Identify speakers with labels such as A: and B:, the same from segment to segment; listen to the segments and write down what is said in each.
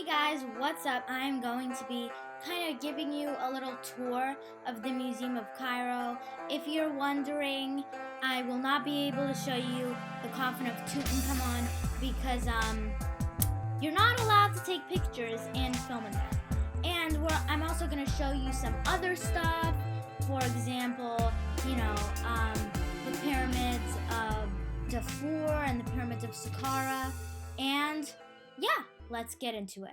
A: Guys, what's up? I'm going to be kind of giving you a little tour of the Museum of Cairo. If you're wondering, I will not be able to show you the coffin of Tutankhamun because you're not allowed to take pictures and film in there. And I'm also going to show you some other stuff. For example, the pyramids of Darfur and the pyramids of Saqqara. And yeah, let's get into it.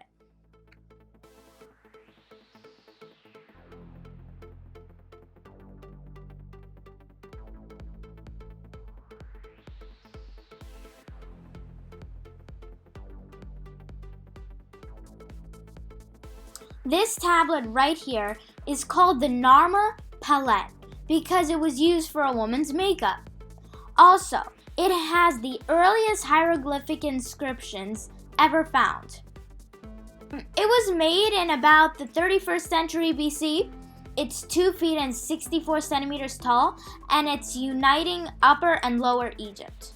A: This tablet right here is called the Narmer palette because it was used for a woman's makeup. Also, it has the earliest hieroglyphic inscriptions ever found. It was made in about the 31st century BC. It's 2 feet and 64 centimeters tall, and it's uniting Upper and Lower Egypt.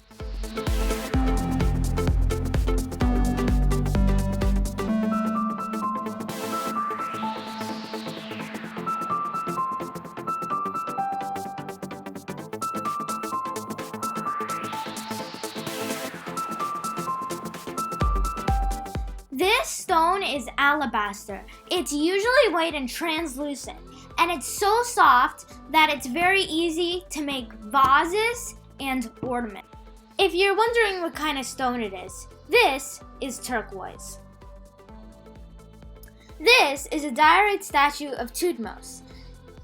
A: This stone is alabaster. It's usually white and translucent, and it's so soft that it's very easy to make vases and ornaments. If you're wondering what kind of stone it is, this is turquoise. This is a diorite statue of Thutmose.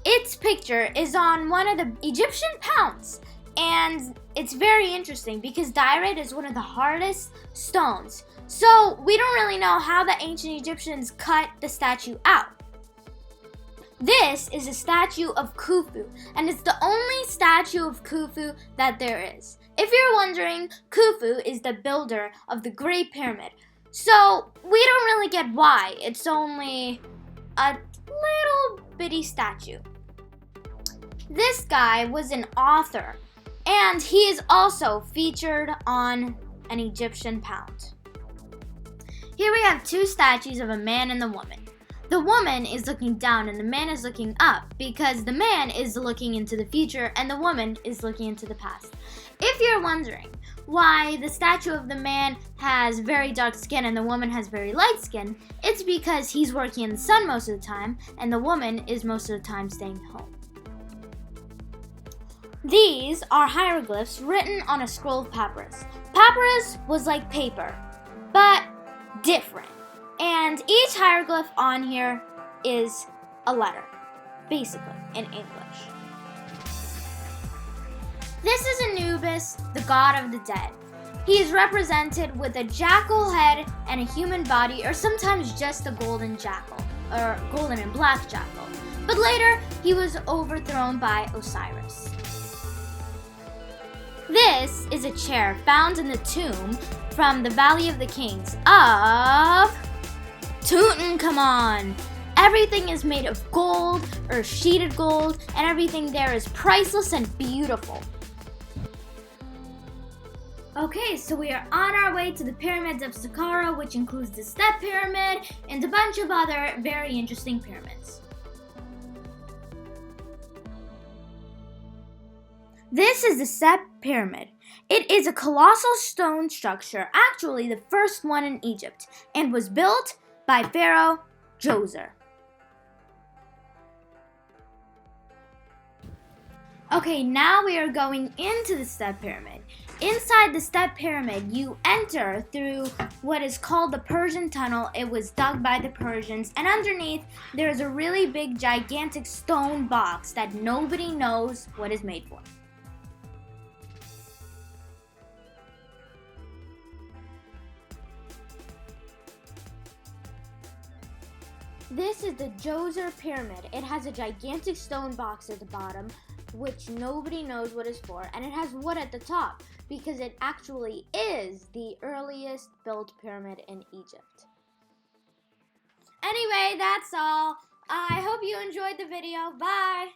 A: Its picture is on one of the Egyptian pounds, and it's very interesting because diorite is one of the hardest stones. So we don't really know how the ancient Egyptians cut the statue out. This is a statue of Khufu, and it's the only statue of Khufu that there is. If you're wondering, Khufu is the builder of the Great Pyramid. So we don't really get why it's only a little bitty statue. This guy was an author, and he is also featured on an Egyptian pound. Here we have two statues of a man and the woman. The woman is looking down and the man is looking up because the man is looking into the future and the woman is looking into the past. If you're wondering why the statue of the man has very dark skin and the woman has very light skin, it's because he's working in the sun most of the time and the woman is most of the time staying home. These are hieroglyphs written on a scroll of papyrus. Papyrus was like paper, but different. And each hieroglyph on here is a letter, basically, in English. This is Anubis, the god of the dead. He is represented with a jackal head and a human body, or sometimes just a golden jackal, or golden and black jackal. But later, he was overthrown by Osiris. This is a chair found in the tomb from the Valley of the Kings of Tutankhamun. Everything is made of gold or sheeted gold, and everything there is priceless and beautiful. Okay, so we are on our way to the pyramids of Saqqara, which includes the Step Pyramid and a bunch of other very interesting pyramids. This is the Step Pyramid. It is a colossal stone structure, actually the first one in Egypt, and was built by Pharaoh Djoser. Okay, now we are going into the Step Pyramid. Inside the Step Pyramid, you enter through what is called the Persian Tunnel. It was dug by the Persians, and underneath there is a really big, gigantic stone box that nobody knows what it's made for. This is the Djoser Pyramid. It has a gigantic stone box at the bottom, which nobody knows what it's for, and it has wood at the top because it actually is the earliest built pyramid in Egypt. Anyway, that's all. I hope you enjoyed the video. Bye!